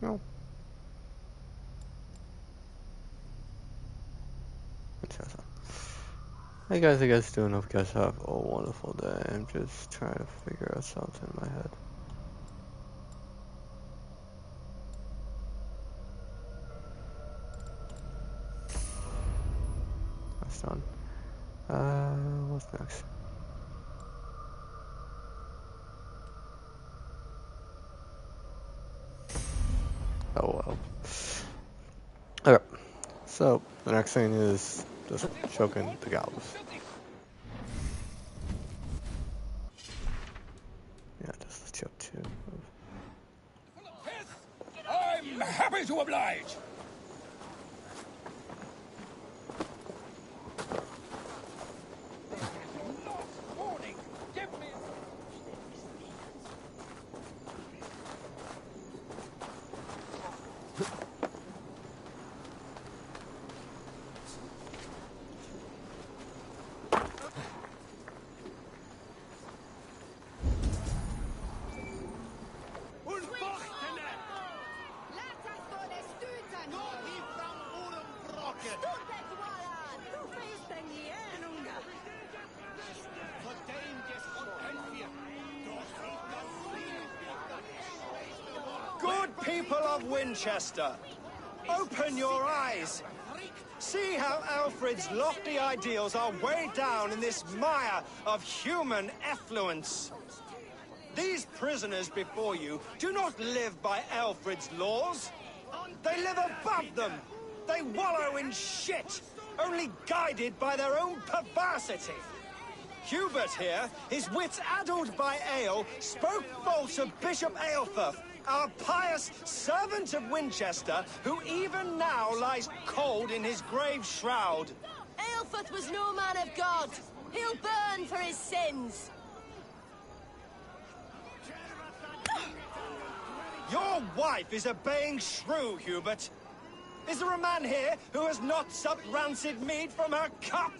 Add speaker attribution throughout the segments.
Speaker 1: No. Winchester. Hey guys, I guys doing. Hope you guys have a wonderful day. I'm just trying to figure out something in my head. That's done. What's next? Oh well. Okay. So the next thing is just choking the gallows. Yeah, just let's jump to.
Speaker 2: I'm happy to oblige.
Speaker 3: Good people of Winchester, open your eyes. See how Alfred's lofty ideals are weighed down in this mire of human effluence. These prisoners before you do not live by Alfred's laws. They live above them. They wallow in shit, only guided by their own perversity. Hubert here, his wits addled by ale, spoke false of Bishop Aelfirth, our pious servant of Winchester, who even now lies cold in his grave shroud.
Speaker 4: Aelfirth was no man of God. He'll burn for his sins.
Speaker 3: Your wife is a baying shrew, Hubert. Is there a man here who has not supped rancid mead from her cup?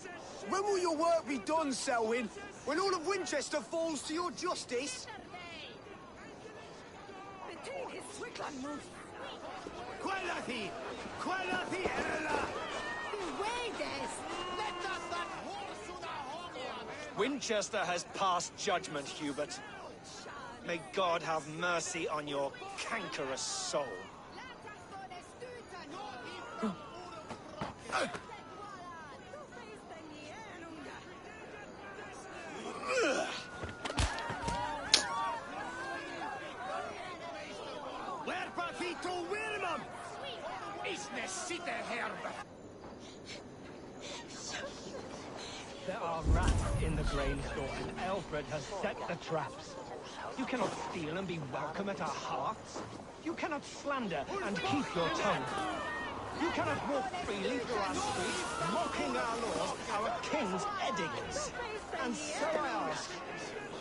Speaker 5: When will your work be done, Selwyn? When all of Winchester falls to your justice?
Speaker 3: Winchester has passed judgment, Hubert. May God have mercy on your cankerous soul.
Speaker 6: There are rats in the grain store, and Alfred has set the traps. You cannot steal and be welcome at our hearths. You cannot slander and keep your tongue. You cannot walk freely through our streets, mocking our laws, our king's edicts. And so I ask,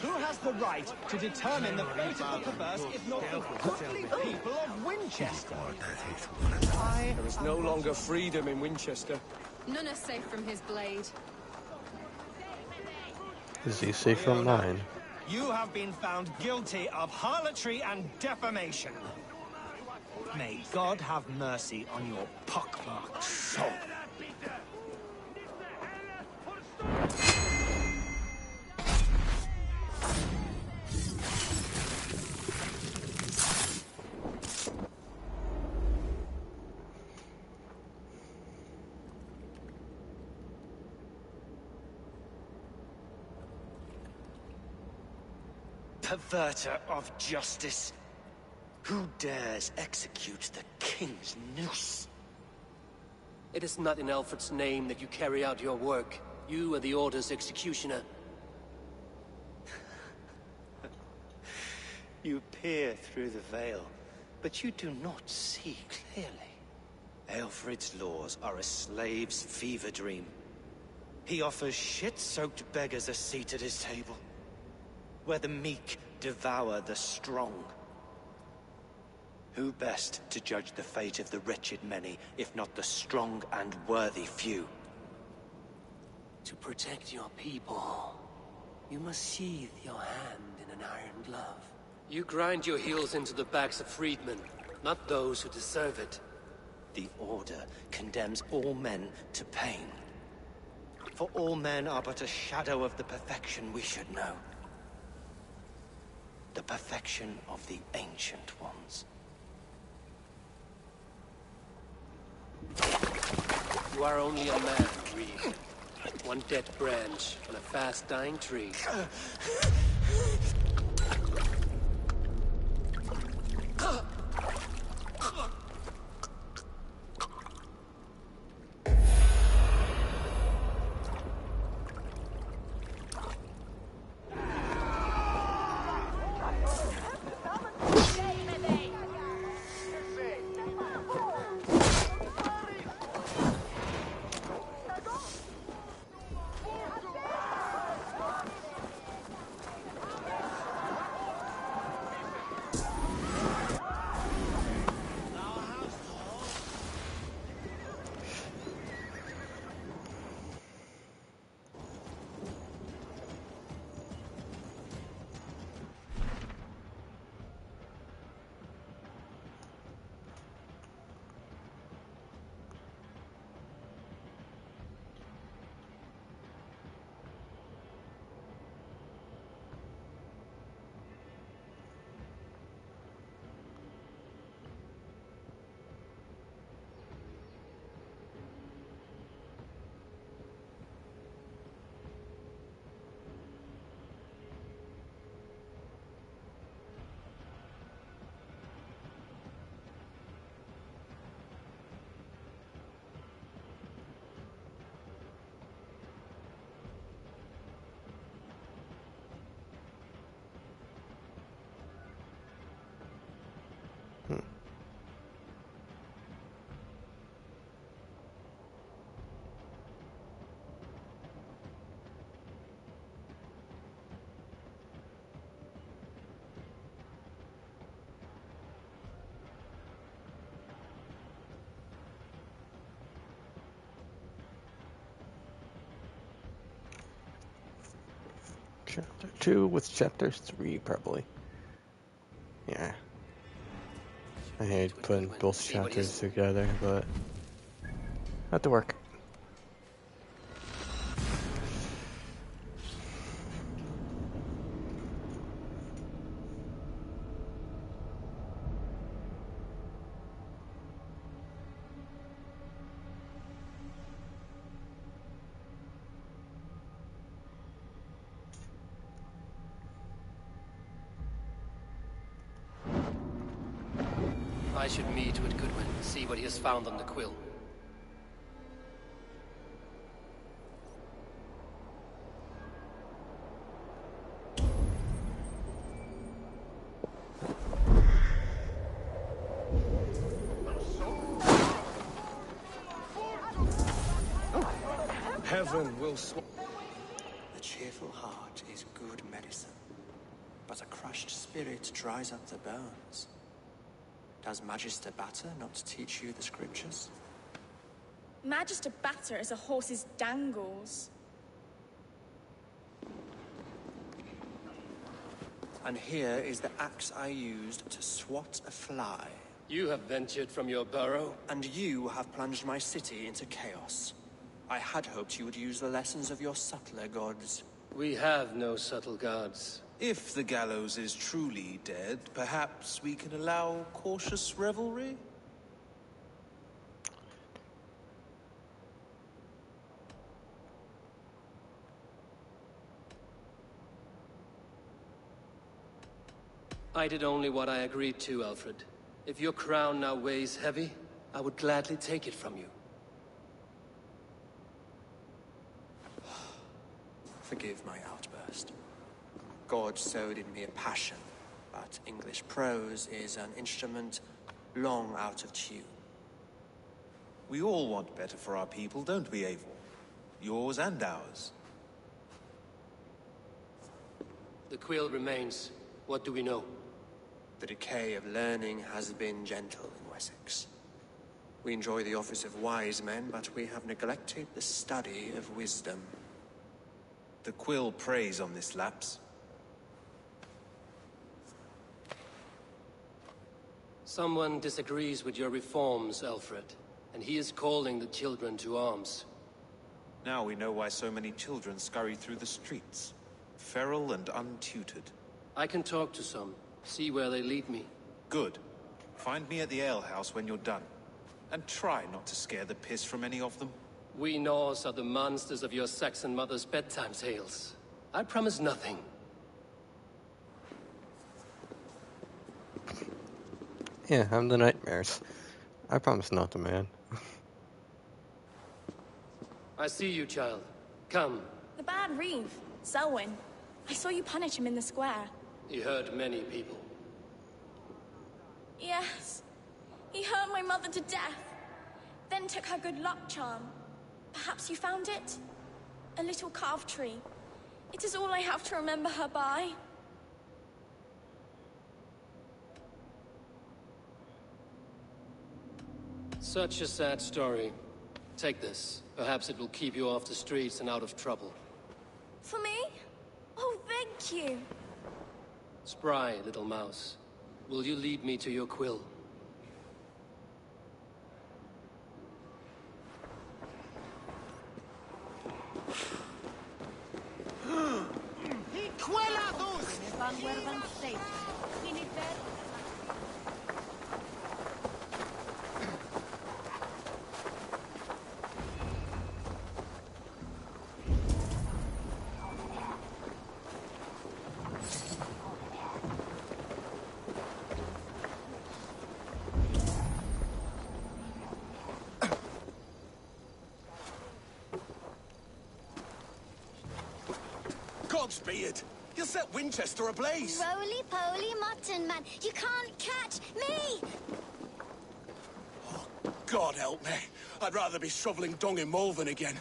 Speaker 6: who has the right to determine the fate of the perverse, if not the goodly people of Winchester?
Speaker 2: There is no longer freedom in Winchester.
Speaker 7: None are safe from his blade.
Speaker 1: Is he safe from mine?
Speaker 3: You have been found guilty of harlotry and defamation. May God have mercy on your pockmarked soul. Perverter of justice. Who dares execute the king's noose?
Speaker 8: It is not in Alfred's name that you carry out your work. You are the Order's executioner.
Speaker 3: You peer through the veil, but you do not see clearly. Alfred's laws are a slave's fever dream. He offers shit-soaked beggars a seat at his table, where the meek devour the strong. Who best to judge the fate of the wretched many, if not the strong and worthy few?
Speaker 8: To protect your people, you must sheathe your hand in an iron glove. You grind your heels into the backs of freedmen, not those who deserve it.
Speaker 3: The Order condemns all men to pain. For all men are but a shadow of the perfection we should know. The perfection of the Ancient Ones.
Speaker 8: You are only a man, Reed. One dead branch on a fast-dying tree.
Speaker 1: Chapter 2 with Chapter 3, probably. Yeah. I hate putting both chapters together, but had to work.
Speaker 8: I should meet with Goodwin, see what he has found on the quill.
Speaker 2: Heaven will
Speaker 3: A cheerful heart is good medicine, but a crushed spirit dries up the bones. Does Magister Batter not teach you the scriptures?
Speaker 9: Magister Batter is a horse's dangles.
Speaker 3: And here is the axe I used to swat a fly.
Speaker 8: You have ventured from your burrow.
Speaker 3: And you have plunged my city into chaos. I had hoped you would use the lessons of your subtler gods.
Speaker 8: We have no subtle gods.
Speaker 10: If the gallows is truly dead, perhaps we can allow cautious revelry?
Speaker 8: I did only what I agreed to, Alfred. If your crown now weighs heavy, I would gladly take it from you.
Speaker 3: Forgive my outburst. God sowed in me a passion, but English prose is an instrument long out of tune.
Speaker 10: We all want better for our people, don't we, Eivor? Yours and ours.
Speaker 8: The quill remains. What do we know?
Speaker 3: The decay of learning has been gentle in Wessex. We enjoy the office of wise men, but we have neglected the study of wisdom.
Speaker 10: The quill preys on this lapse.
Speaker 8: Someone disagrees with your reforms, Alfred, and he is calling the children to arms.
Speaker 10: Now we know why so many children scurry through the streets. Feral and untutored.
Speaker 8: I can talk to some, see where they lead me.
Speaker 10: Good. Find me at the alehouse when you're done. And try not to scare the piss from any of them.
Speaker 8: We Norse are the monsters of your Saxon mother's bedtime tales. I promise nothing.
Speaker 1: Yeah, I'm the nightmares. I promise not to, man.
Speaker 8: I see you, child. Come.
Speaker 9: The bad Reeve, Selwyn. I saw you punish him in the square.
Speaker 8: He hurt many people.
Speaker 9: Yes. He hurt my mother to death. Then took her good luck charm. Perhaps you found it? A little carved tree. It is all I have to remember her by.
Speaker 8: Such a sad story. Take this. Perhaps it will keep you off the streets and out of trouble.
Speaker 9: For me? Oh, thank you.
Speaker 8: Spry, little mouse. Will you lead me to your quill?
Speaker 2: Beard, you'll set Wincestre ablaze.
Speaker 11: Roly-poly mutton man, you can't catch me!
Speaker 2: Oh, God help me. I'd rather be shoveling dung in Malvern again.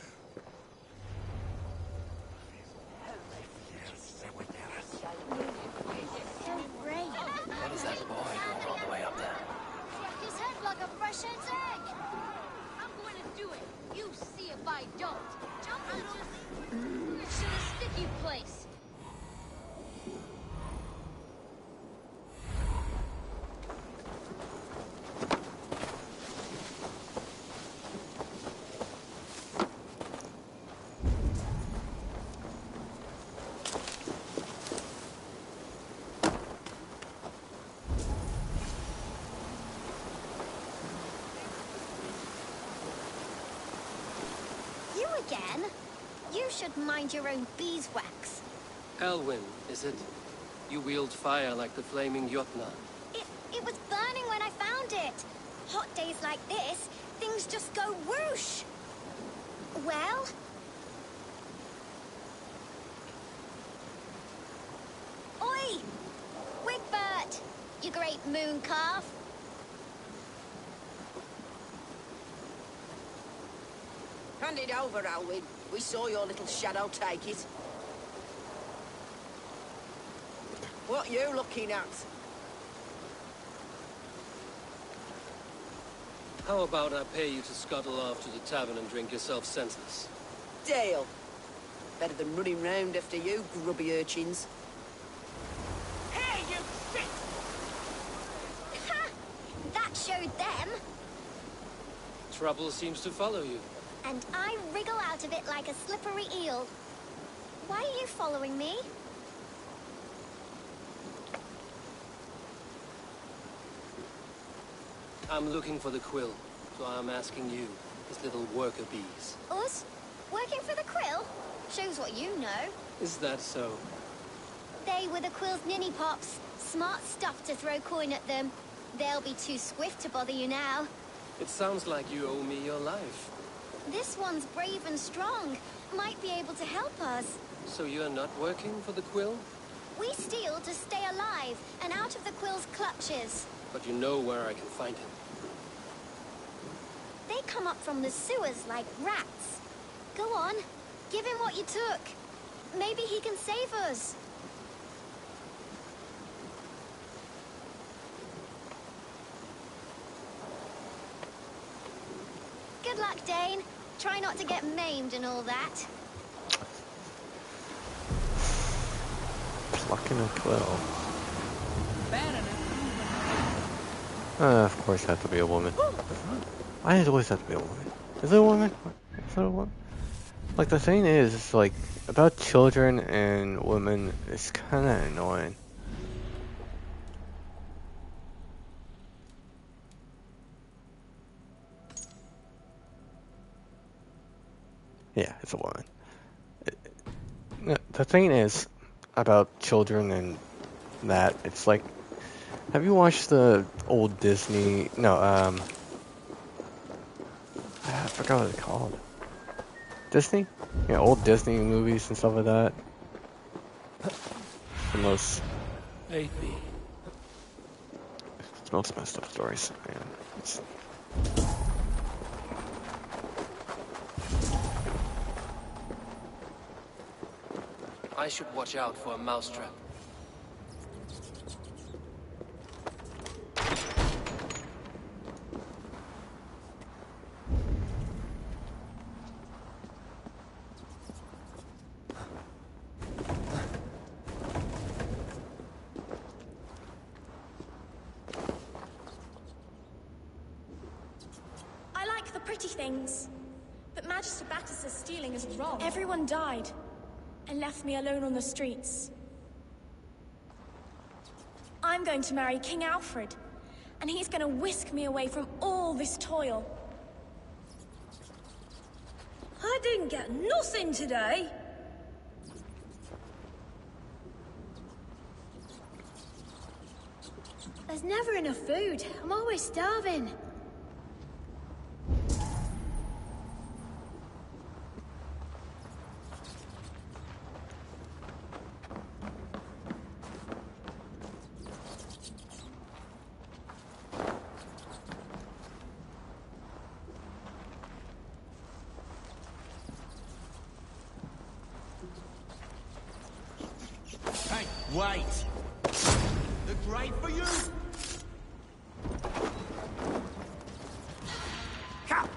Speaker 8: What is that boy doing all the way up there?
Speaker 11: His head like a fresh hen's egg! I'm going to do it. You see if I don't. Jump to the sticky place. Again? You should mind your own beeswax.
Speaker 8: Elwyn, is it? You wield fire like the flaming Jotnar.
Speaker 11: It was burning when I found it. Hot days like this, things just go whoosh. Well? Oi! Wigbert! You great moon calf.
Speaker 12: Hand it over, Alwyn. We saw your little shadow take it. What you looking at?
Speaker 8: How about I pay you to scuttle off to the tavern and drink yourself senseless?
Speaker 12: Deal. Better than running round after you, grubby urchins.
Speaker 11: Hey, you sick! Ha! That showed them.
Speaker 8: Trouble seems to follow you.
Speaker 11: And I wriggle out of it like a slippery eel. Why are you following me?
Speaker 8: I'm looking for the quill, so I'm asking you, his little worker bees.
Speaker 11: Us? Working for the quill? Shows what you know.
Speaker 8: Is that so?
Speaker 11: They were the quill's ninny pops. Smart stuff to throw coin at them. They'll be too swift to bother you now.
Speaker 8: It sounds like you owe me your life.
Speaker 11: This one's brave and strong. Might be able to help us.
Speaker 8: So you're not working for the quill?
Speaker 11: We steal to stay alive and out of the quill's clutches.
Speaker 8: But you know where I can find him.
Speaker 11: They come up from the sewers like rats. Go on, give him what you took. Maybe he can save us. Good luck, Dane. Try not to get maimed and all that.
Speaker 1: Plucking a quill. Of course it has to be a woman. Why does it always have to be a woman? Is it a woman? Is it a woman? Like, the thing is, it's like, about children and women, it's kinda annoying. Yeah, it's a woman. The thing is, about children and that, it's like, have you watched the old Disney, no, I forgot what it's called. Disney? Yeah, old Disney movies and stuff like that. The most messed up stories, man.
Speaker 8: I should watch out for a mousetrap.
Speaker 9: I like the pretty things, but Magister Battis's stealing is wrong. Everyone died and left me alone on the streets. I'm going to marry King Alfred, and he's going to whisk me away from all this toil.
Speaker 11: I didn't get nothing today. There's never enough food. I'm always starving.
Speaker 5: Hey, wait! The grave for you? Come!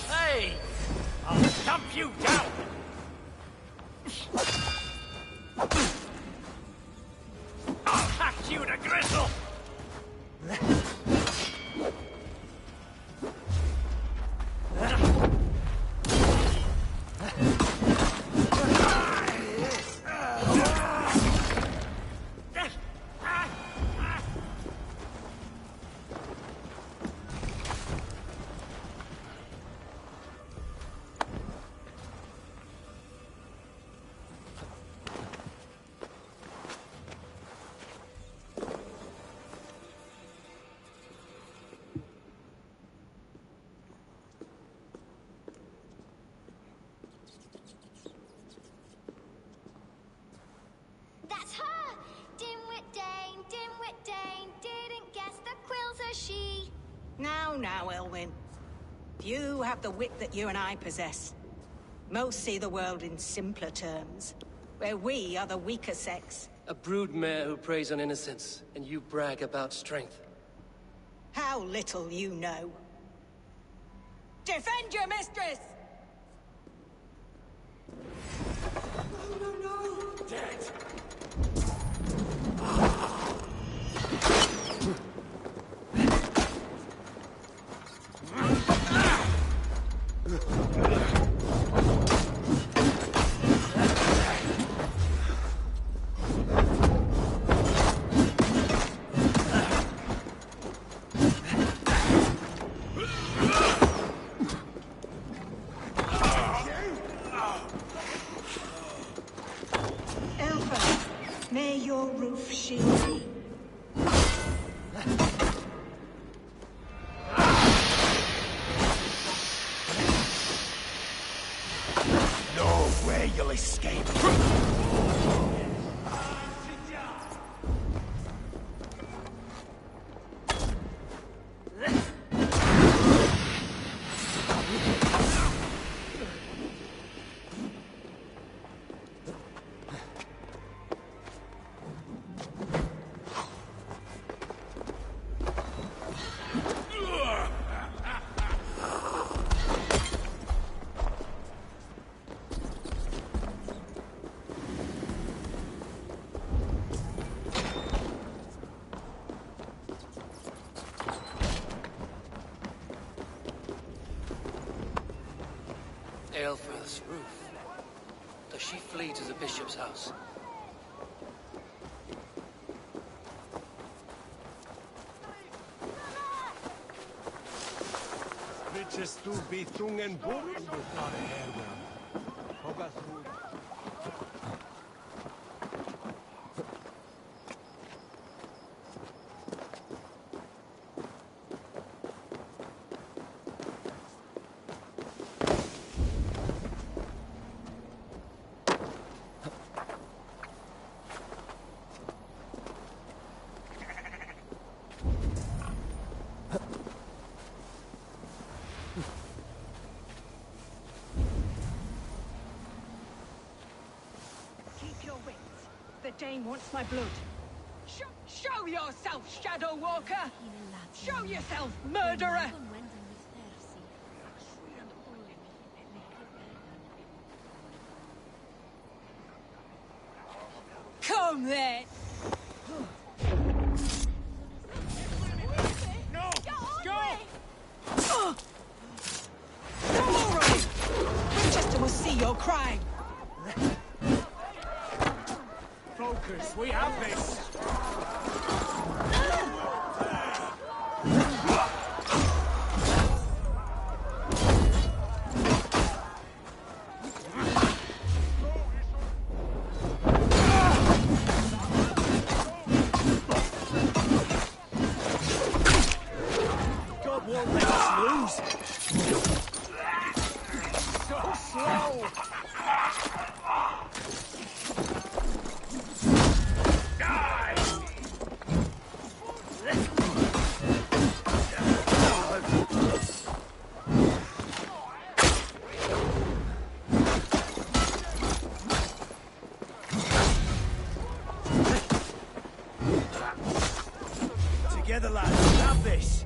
Speaker 5: Hey! I'll stump you down! I'll hack you to gristle!
Speaker 11: That's her! Dimwit Dane, didn't guess the quill's a she.
Speaker 12: Now, Elwyn. You have the wit that you and I possess. Most see the world in simpler terms, where we are the weaker sex.
Speaker 8: A broodmare who preys on innocence, and you brag about strength.
Speaker 12: How little you know. Defend your mistress!
Speaker 5: No! Dead!
Speaker 12: May your roof shield thee.
Speaker 5: No way you'll escape.
Speaker 8: Aelfred's roof. Does she flee to the bishop's house?
Speaker 3: Wincestre be tungen burg?
Speaker 12: Keep your wits. The Dane wants my blood. Show yourself, Shadow Walker! Show yourself, murderer! Come then!
Speaker 3: No! Go!
Speaker 12: Come all right! Winchester must see your crime!
Speaker 3: Focus, we have this! God won't let us lose! So slow! Together, lads, we have this!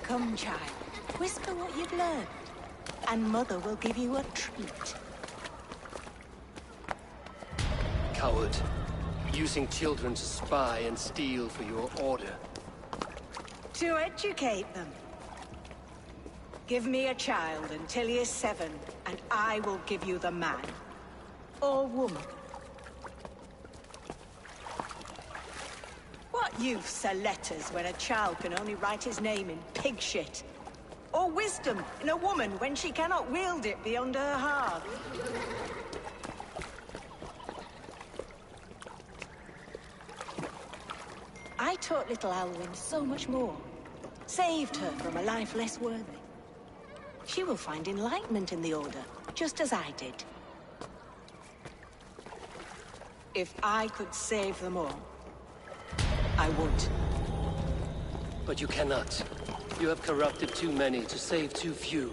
Speaker 12: Come, child. Whisper what you've learned, and Mother will give you a treat.
Speaker 8: Coward. Using children to spy and steal for your order.
Speaker 12: To educate them. Give me a child until he is 7, and I will give you the man. Or woman. What use are letters when a child can only write his name in pig shit? Or wisdom in a woman when she cannot wield it beyond her heart? I taught little Alwyn so much more. Saved her from a life less worthy. She will find enlightenment in the Order, just as I did. If I could save them all, I would.
Speaker 8: But you cannot. You have corrupted too many to save too few.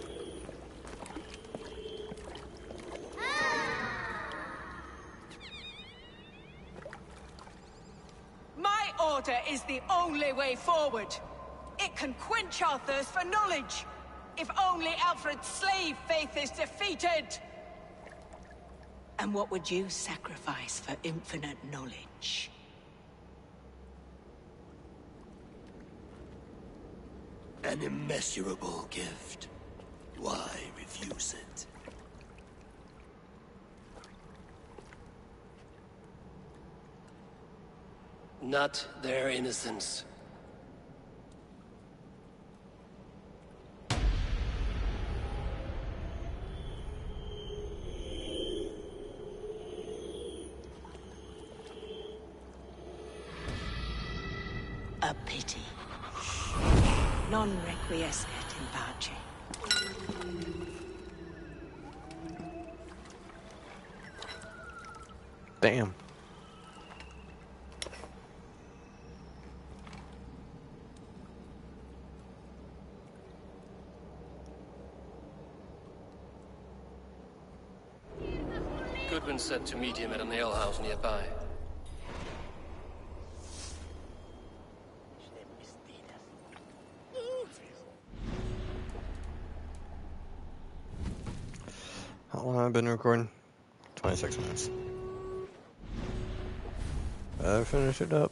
Speaker 12: My order is the only way forward. It can quench our thirst for knowledge. If only Alfred's slave faith is defeated. And what would you sacrifice for infinite knowledge?
Speaker 2: An immeasurable gift. Why refuse it?
Speaker 8: Not their innocence.
Speaker 12: A pity. Non requiescat in pace.
Speaker 1: Damn.
Speaker 8: had been set to meet him at an alehouse nearby.
Speaker 1: How long have I been recording? 26 minutes. Better finish it up.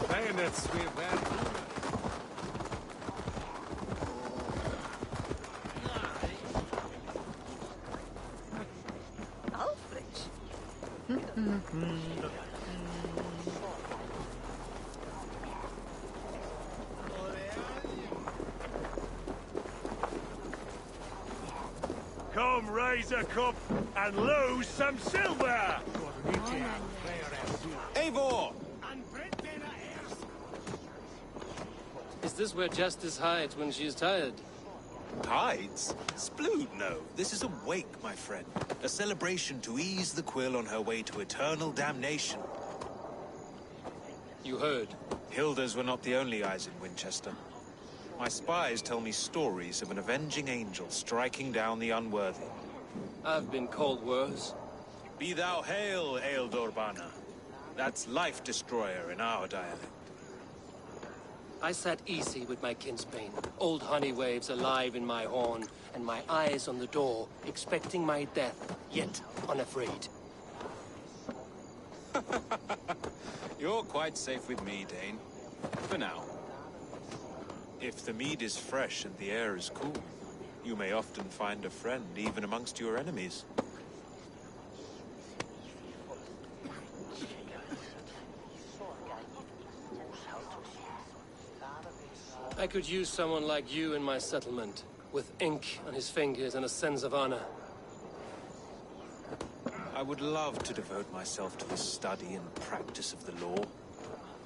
Speaker 3: Bayonets, we
Speaker 13: Come raise a cup and lose some silver!
Speaker 10: Eivor!
Speaker 8: Is this where Justice hides when she is tired?
Speaker 10: Hides? Splood, no. This is a wake, my friend. A celebration to ease the quill on her way to eternal damnation.
Speaker 8: You heard.
Speaker 10: Hilda's were not the only eyes in Winchester. My spies tell me stories of an avenging angel striking down the unworthy.
Speaker 8: I've been called worse.
Speaker 10: Be thou hail, Ealdorbanna. That's Life Destroyer in our dialect.
Speaker 8: I sat easy with my kinsbane, old honey waves alive in my horn, and my eyes on the door, expecting my death, yet unafraid.
Speaker 10: You're quite safe with me, Dane. For now. If the mead is fresh and the air is cool, you may often find a friend even amongst your enemies.
Speaker 8: I could use someone like you in my settlement, with ink on his fingers and a sense of honor.
Speaker 10: I would love to devote myself to the study and practice of the law.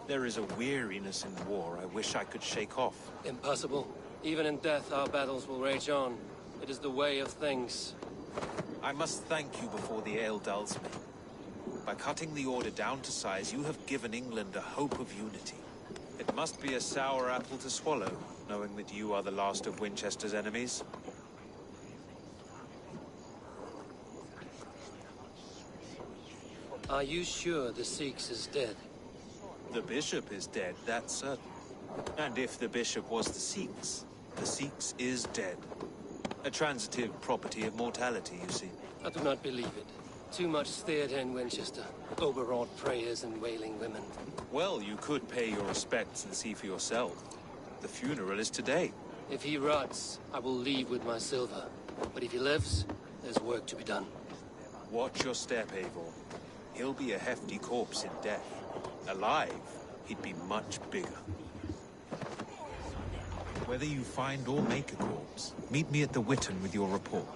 Speaker 10: There is a weariness in war I wish I could shake off.
Speaker 8: Impossible. Even in death, our battles will rage on. It is the way of things.
Speaker 10: I must thank you before the ale dulls me. By cutting the order down to size, you have given England a hope of unity. It must be a sour apple to swallow, knowing that you are the last of Winchester's enemies.
Speaker 8: Are you sure the Sikhs is dead?
Speaker 10: The bishop is dead, that's certain. And if the bishop was the Sikhs is dead. A transitive property of mortality, you see.
Speaker 8: I do not believe it. Too much theatre in Winchester. Overwrought prayers and wailing women.
Speaker 10: Well, you could pay your respects and see for yourself. The funeral is today.
Speaker 8: If he rots, I will leave with my silver. But if he lives, there's work to be done.
Speaker 10: Watch your step, Eivor. He'll be a hefty corpse in death. Alive, he'd be much bigger. Whether you find or make a corpse, meet me at the Witten with your report.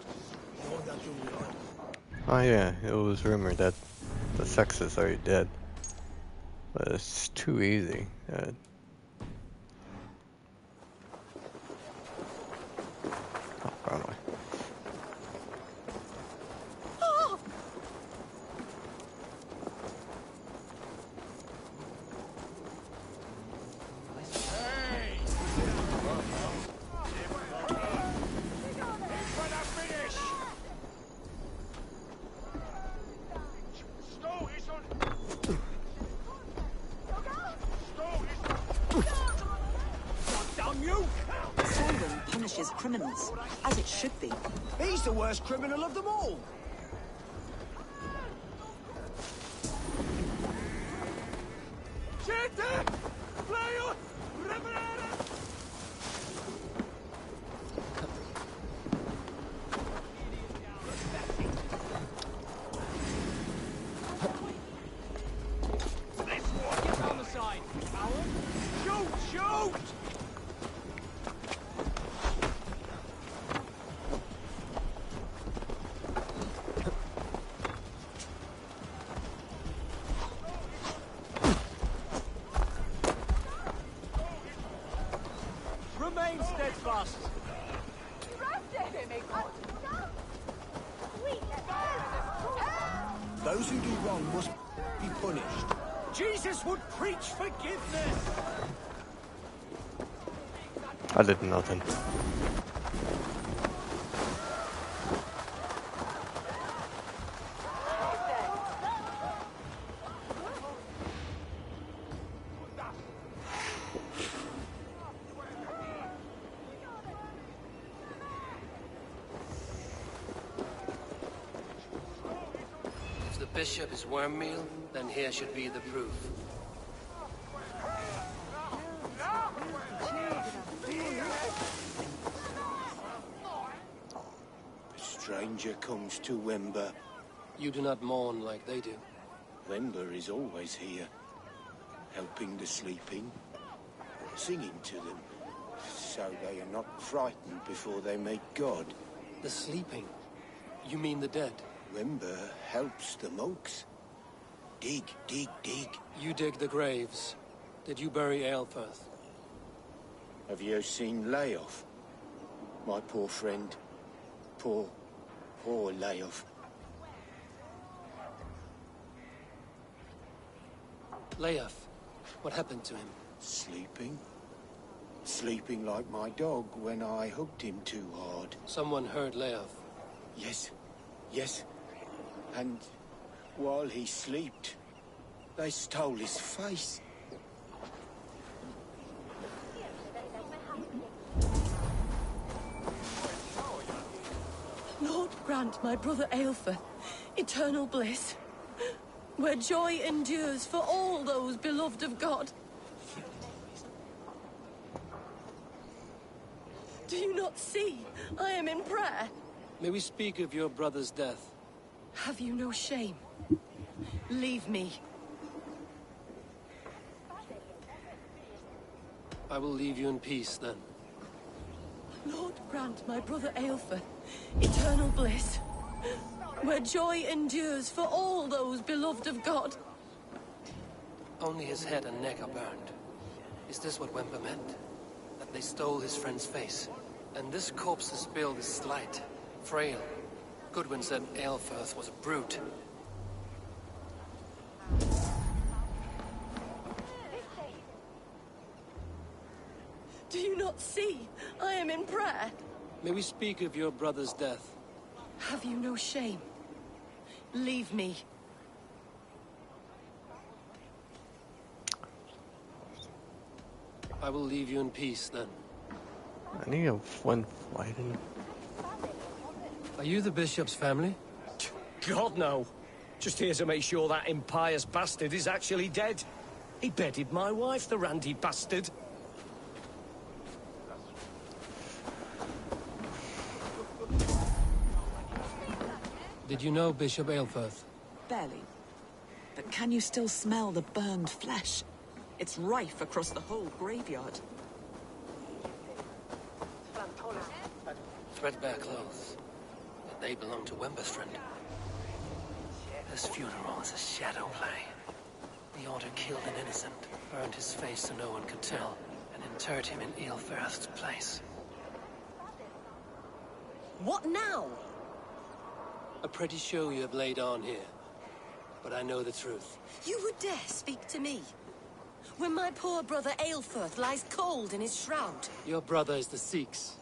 Speaker 1: Oh yeah, it was rumored that the sex is already dead. But it's too easy. Oh, wrong way.
Speaker 12: Criminals, as it should be.
Speaker 5: He's the worst criminal of them all.
Speaker 13: Shoot!
Speaker 3: Remain steadfast. Those who do wrong must be punished.
Speaker 13: Jesus would preach forgiveness!
Speaker 1: I did nothing.
Speaker 8: If the bishop is worm meal, then here should be the proof.
Speaker 2: A stranger comes to Wember.
Speaker 8: You do not mourn like they do.
Speaker 2: Wember is always here, helping the sleeping, singing to them, so they are not frightened before they meet God.
Speaker 8: The sleeping? You mean the dead?
Speaker 2: Wember helps the monks. Dig, dig, dig.
Speaker 8: You dig the graves. Did you bury Aelfirth?
Speaker 2: Have you seen Layoff? My poor friend. Poor Layoff.
Speaker 8: Leof, what happened to him?
Speaker 2: Sleeping? Sleeping like my dog when I hooked him too hard.
Speaker 8: Someone heard Leof.
Speaker 2: Yes, yes. And while he slept, they stole his face.
Speaker 4: Lord grant my brother Aelfir eternal bliss, where joy endures for all those beloved of God. Do you not see I am in prayer?
Speaker 8: May we speak of your brother's death?
Speaker 4: Have you no shame? Leave me.
Speaker 8: I will leave you in peace, then.
Speaker 4: Lord grant my brother Aelfir eternal bliss, where joy endures for all those beloved of God.
Speaker 8: Only his head and neck are burned. Is this what Wember meant? That they stole his friend's face? And this corpse's build is slight, frail. Goodwin said Aelfirth was a brute.
Speaker 4: Do you not see I am in prayer?
Speaker 8: May we speak of your brother's death?
Speaker 4: Have you no shame? Leave me.
Speaker 8: I will leave you in peace, then.
Speaker 1: I need a one fighting.
Speaker 8: Are you the bishop's family?
Speaker 6: God, no. Just here to make sure that impious bastard is actually dead. He bedded my wife, the randy bastard.
Speaker 8: Did you know Bishop Aelfirth?
Speaker 14: Barely. But can you still smell the burned flesh? It's rife across the whole graveyard.
Speaker 8: Threadbare clothes. But they belong to Wember's friend. This funeral is a shadow play. The Order killed an innocent, burned his face so no one could tell, and interred him in Aelfirth's place.
Speaker 4: What now?
Speaker 8: A pretty show you have laid on here. But I know the truth.
Speaker 4: You would dare speak to me? When my poor brother Aelfirth lies cold in his shroud.
Speaker 8: Your brother is the Sikhs,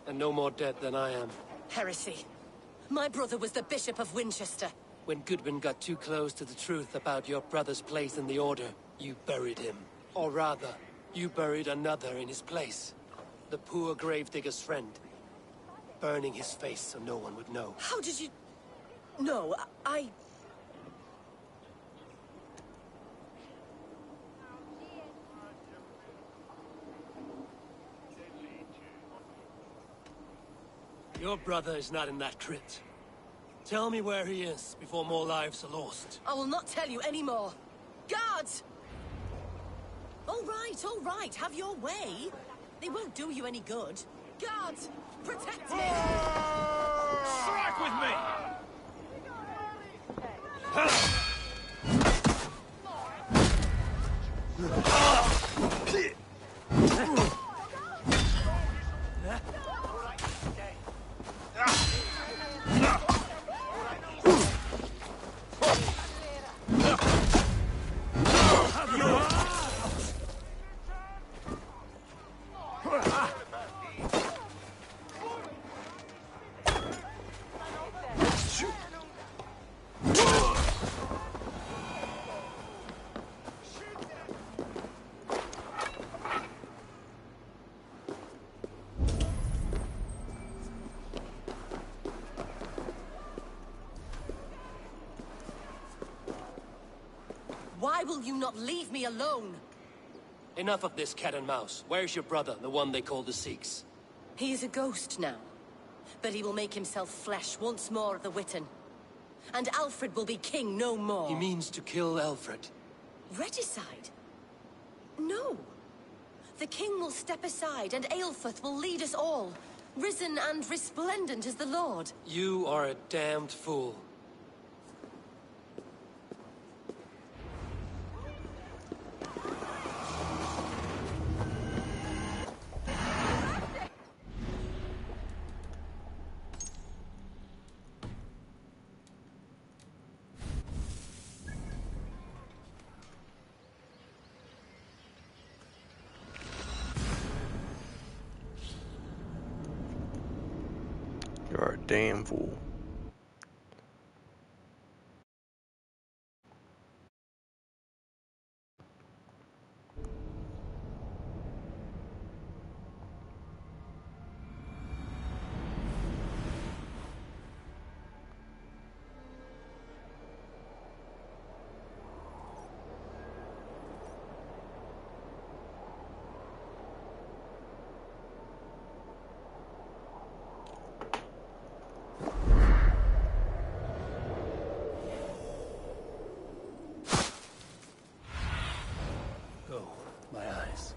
Speaker 8: and no more dead than I am.
Speaker 4: Heresy. My brother was the Bishop of Wincestre.
Speaker 8: When Goodwin got too close to the truth about your brother's place in the Order, you buried him. Or rather, you buried another in his place. The poor gravedigger's friend. Burning his face so no one would know.
Speaker 4: How did you... No, I...
Speaker 8: Your brother is not in that crypt. Tell me where he is before more lives are lost.
Speaker 4: I will not tell you any more. Guards! All right, have your way. They won't do you any good. Guards, protect me!
Speaker 13: Strike with me!
Speaker 4: Why will you not leave me alone?
Speaker 8: Enough of this cat and mouse. Where's your brother, the one they call the Sikhs?
Speaker 4: He is a ghost now. But he will make himself flesh once more at the Witten. And Alfred will be king no more.
Speaker 8: He means to kill Alfred.
Speaker 4: Regicide? No. The king will step aside and Aelfrith will lead us all. Risen and resplendent as the Lord.
Speaker 8: You are a damned fool.
Speaker 1: You're a damn fool.
Speaker 8: My eyes.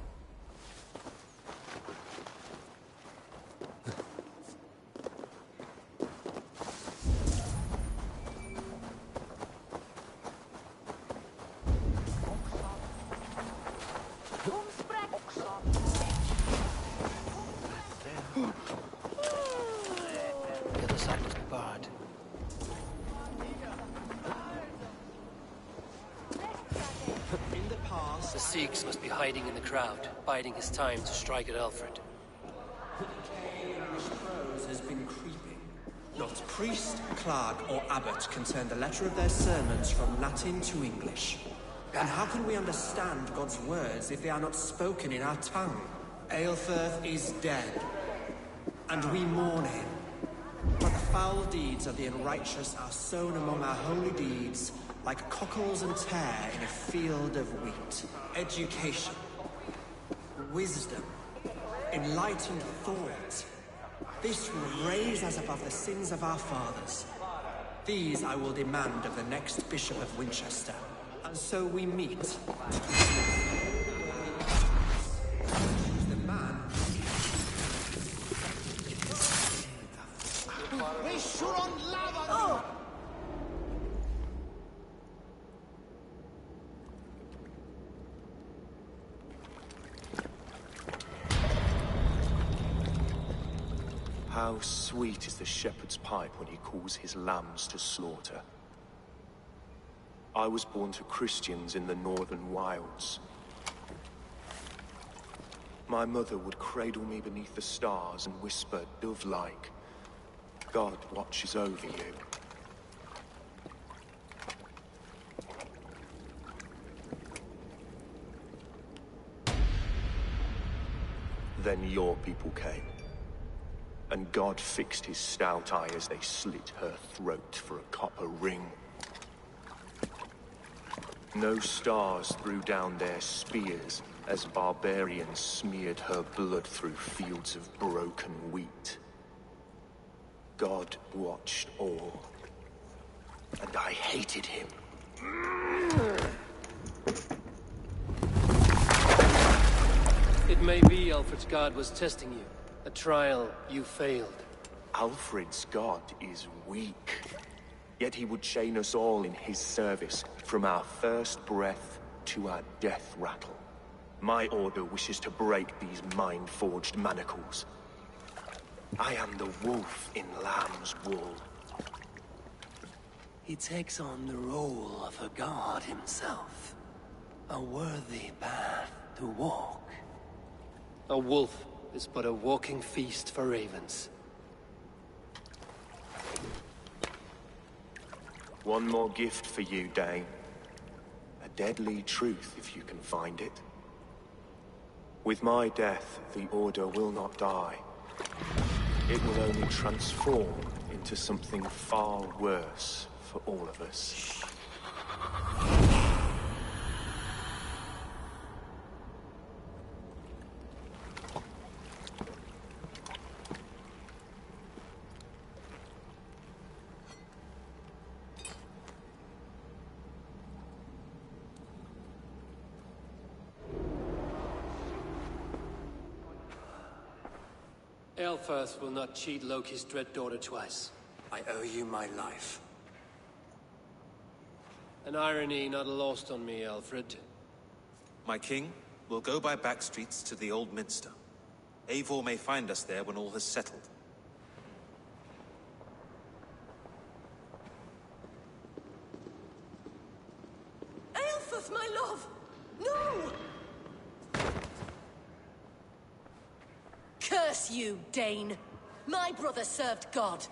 Speaker 8: The other side was barred.
Speaker 3: In the past,
Speaker 8: The Sikhs must be hiding in the crowd, biding his time to strike at Alfred.
Speaker 15: Prose has been creeping. Not priest, clerk, or abbot can turn the letter of their sermons from Latin to English. And how can we understand God's words if they are not spoken in our tongue? Aelfrith is dead, and we mourn him. But the foul deeds of the unrighteous are sown among our holy deeds, like cockles and tare in a field of wheat. Education, wisdom, enlightened thought. This will raise us above the sins of our fathers. These I will demand of the next Bishop of Winchester. And so we meet. The man...
Speaker 5: We should on lava! Oh!
Speaker 2: How sweet is the shepherd's pipe when he calls his lambs to slaughter. I was born to Christians in the northern wilds. My mother would cradle me beneath the stars and whisper, dove-like, God watches over you. Then your people came. And God fixed his stout eye as they slit her throat for a copper ring. No stars threw down their spears as barbarians smeared her blood through fields of broken wheat. God watched all, and I hated him.
Speaker 8: It may be Alfred's god was testing you. A trial you failed.
Speaker 2: Alfred's god is weak. Yet he would chain us all in his service, from our first breath to our death rattle. My order wishes to break these mind-forged manacles. I am the wolf in lamb's wool.
Speaker 8: He takes on the role of a god himself. A worthy path to walk. A wolf is but a walking feast for ravens.
Speaker 2: One more gift for you, Dane. A deadly truth, if you can find it. With my death, the Order will not die. It will only transform into something far worse for all of us.
Speaker 8: Aelfirth will not cheat Loki's dread daughter twice.
Speaker 15: I owe you my life.
Speaker 8: An irony not lost on me, Alfred.
Speaker 10: My king, we'll go by back streets to the old minster. Eivor may find us there when all has settled.
Speaker 4: Aelfirth, my love! No! Curse you, Dane! My brother served God.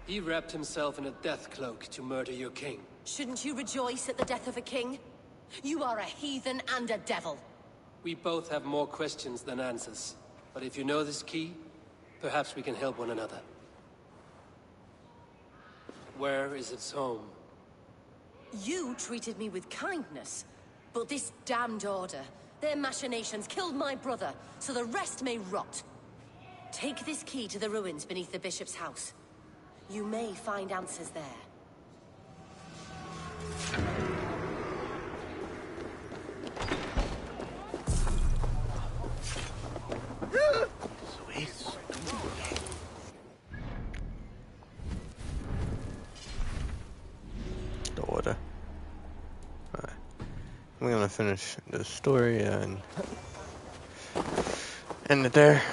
Speaker 8: He wrapped himself in a death cloak to murder your king.
Speaker 4: Shouldn't you rejoice at the death of a king? You are a heathen and a devil.
Speaker 8: We both have more questions than answers. But if you know this key, perhaps we can help one another. Where is its home?
Speaker 4: You treated me with kindness. But this damned order, their machinations killed my brother, so the rest may rot. Take this key to the ruins beneath the bishop's house. You may find answers there.
Speaker 1: Sweet. The order. Alright. I'm gonna finish the story and end it there.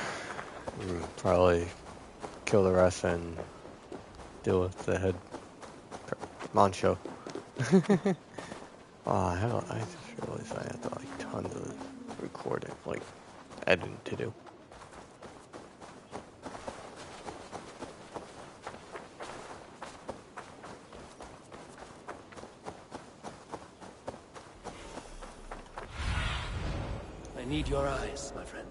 Speaker 1: Probably kill the rest and deal with the head Mancho. Oh, I just realized I have like tons of recording, like editing to do.
Speaker 8: I need your eyes, my friend.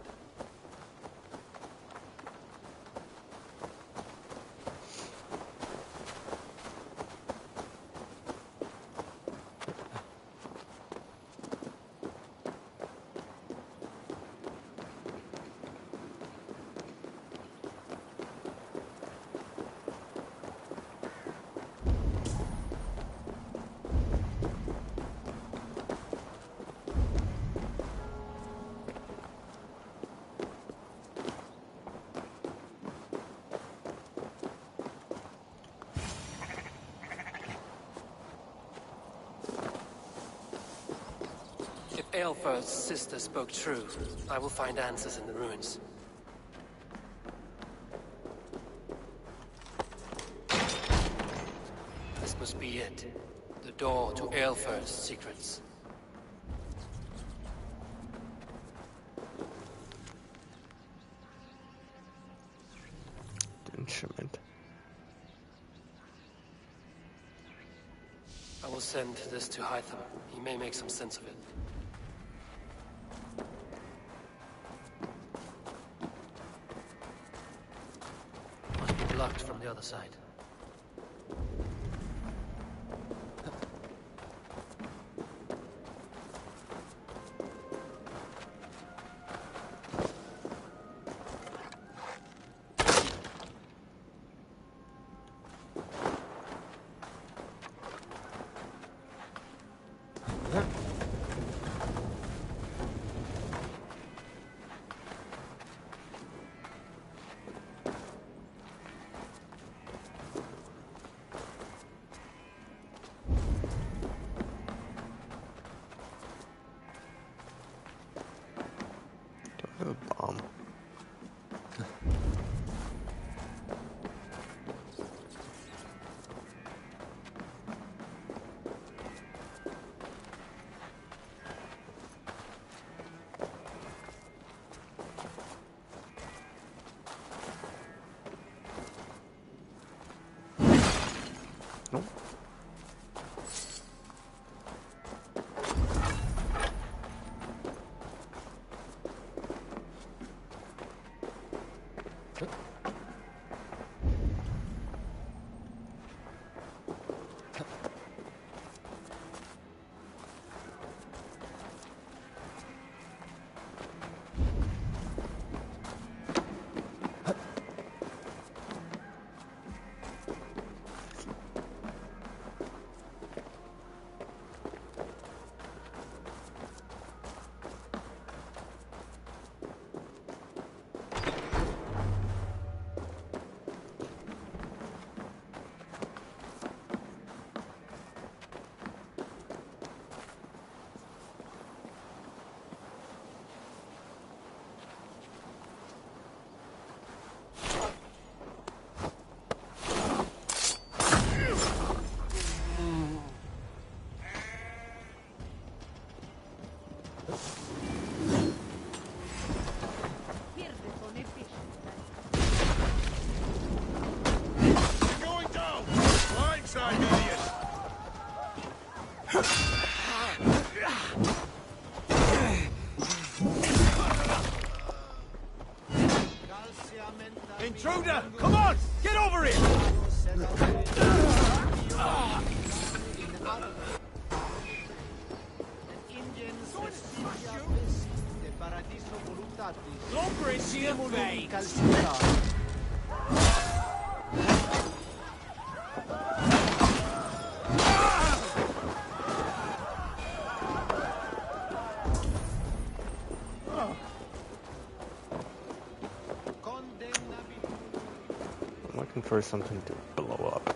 Speaker 8: If Aelfirth's sister spoke true, I will find answers in the ruins. This must be it. The door to Aelfirth's secrets.
Speaker 1: Instrument.
Speaker 8: I will send this to Hytham. He may make some sense of it. Must be blocked from the other side.
Speaker 13: Intruder! Come on! Get over here!
Speaker 6: Lucrezia veins.
Speaker 1: I'm looking for something to blow up.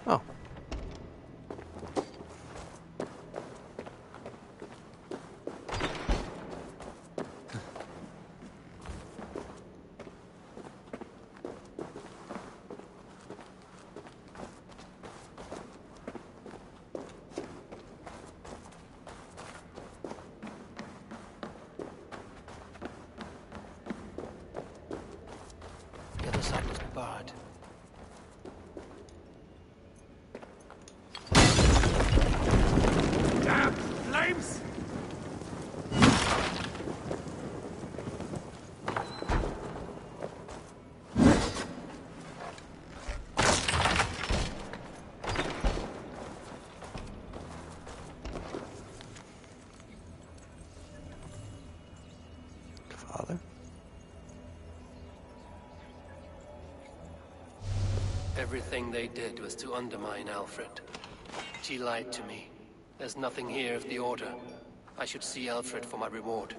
Speaker 1: Oh.
Speaker 8: The other side was barred.
Speaker 13: Damn flames!
Speaker 1: Father?
Speaker 8: Everything they did was to undermine Alfred. She lied to me. There's nothing here of the Order. I should see Alfred for my reward.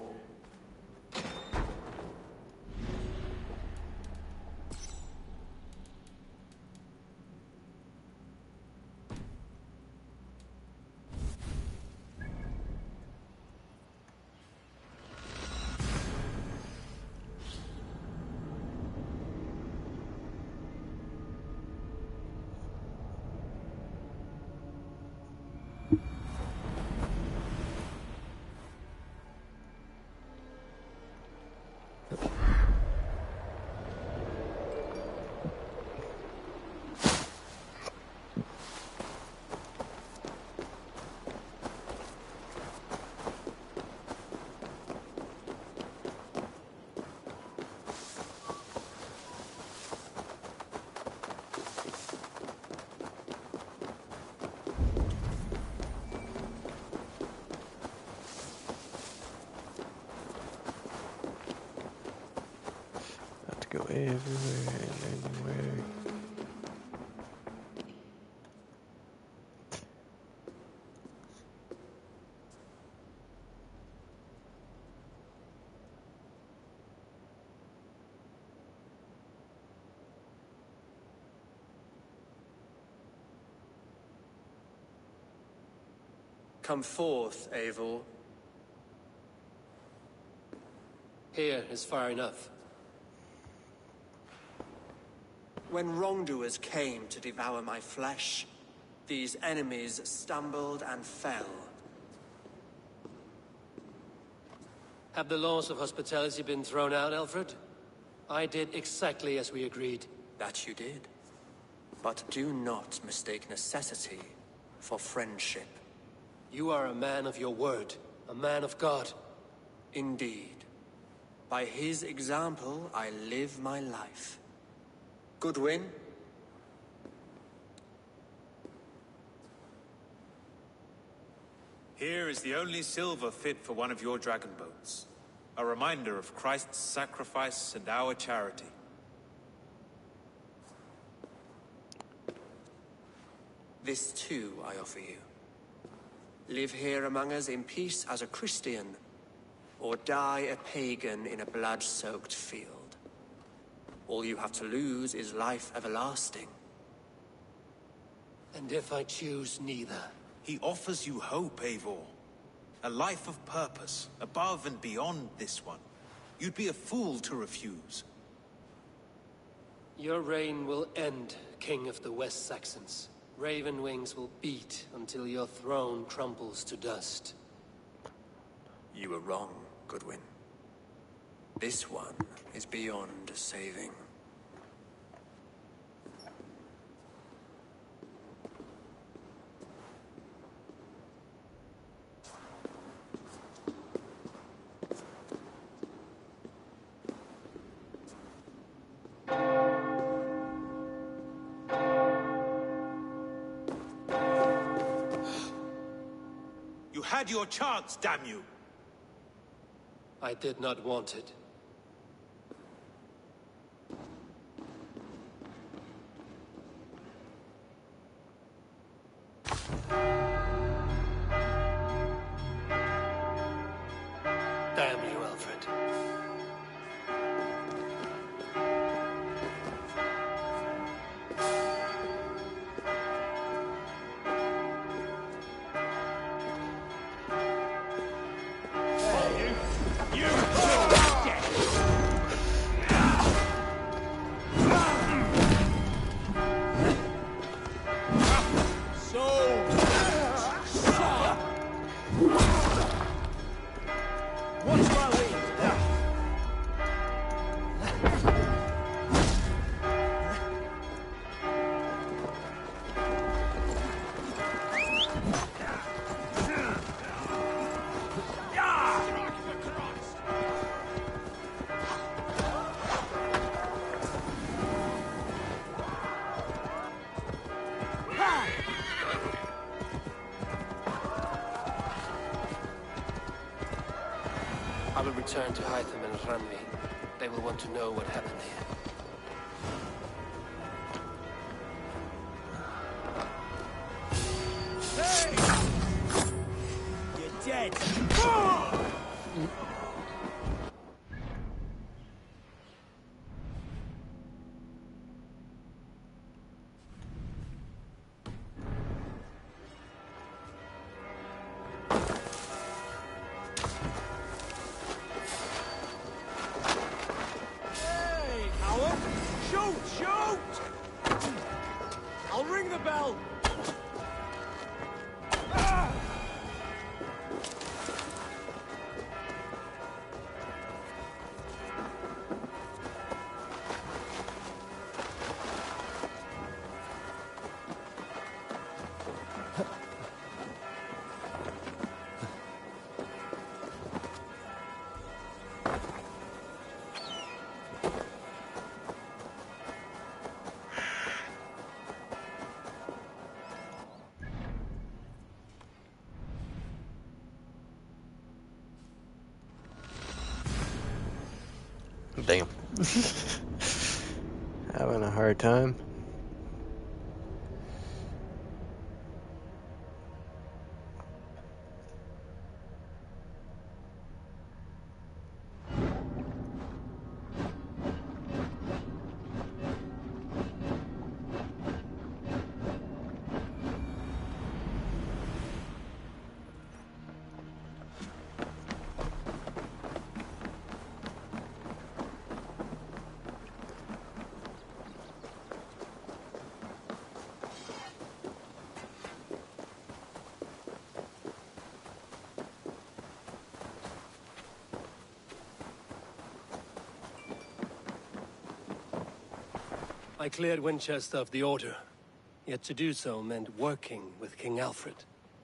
Speaker 1: Have to go everywhere and anywhere.
Speaker 15: Come forth, Eivor.
Speaker 8: Here is far enough.
Speaker 15: When wrongdoers came to devour my flesh, these enemies stumbled and fell.
Speaker 8: Have the laws of hospitality been thrown out, Alfred? I did exactly as we agreed.
Speaker 15: That you did. But do not mistake necessity for friendship.
Speaker 8: You are a man of your word, a man of God.
Speaker 15: Indeed. By his example, I live my life. Goodwin?
Speaker 10: Here is the only silver fit for one of your dragon boats. A reminder of Christ's sacrifice and our charity.
Speaker 15: This too I offer you. Live here among us in peace as a Christian, or die a pagan in a blood-soaked field. All you have to lose is life everlasting.
Speaker 8: And if I choose neither?
Speaker 10: He offers you hope, Eivor. A life of purpose, above and beyond this one. You'd be a fool to refuse.
Speaker 8: Your reign will end, King of the West Saxons. Raven wings will beat until your throne crumbles to dust.
Speaker 15: You were wrong, Goodwin. This one is beyond saving.
Speaker 10: You had your chance, damn you!
Speaker 8: I did not want it. Damn you, Alfred. I will return to Hytham and Randvi. They will want to know what happened here.
Speaker 5: You're dead.
Speaker 6: Hey, coward! Shoot! Shoot! I'll ring the bell!
Speaker 1: Damn. Having a hard time.
Speaker 8: I cleared Winchester of the Order. Yet to do so meant working with King Alfred.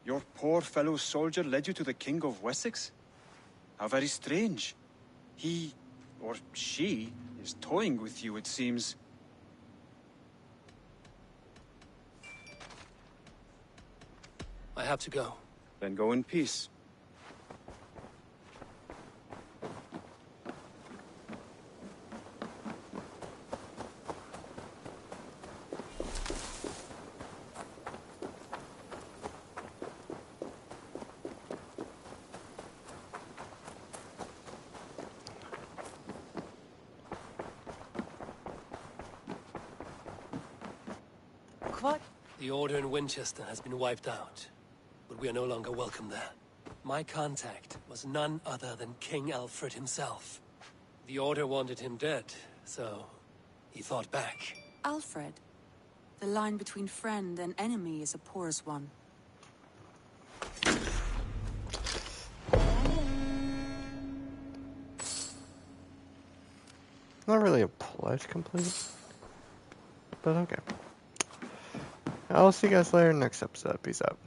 Speaker 16: Your poor fellow soldier led you to the King of Wessex? How very strange. He, or she, is toying with you, it seems.
Speaker 8: I have to go.
Speaker 16: Then go in peace.
Speaker 8: What The Order in Winchester has been wiped out, but we are no longer welcome there. My contact was none other than King Alfred himself. The Order wanted him dead, so he fought back.
Speaker 17: Alfred? The line between friend and enemy is a porous one.
Speaker 1: Not really a pledge complete, but okay. I'll see you guys later next episode. Peace out.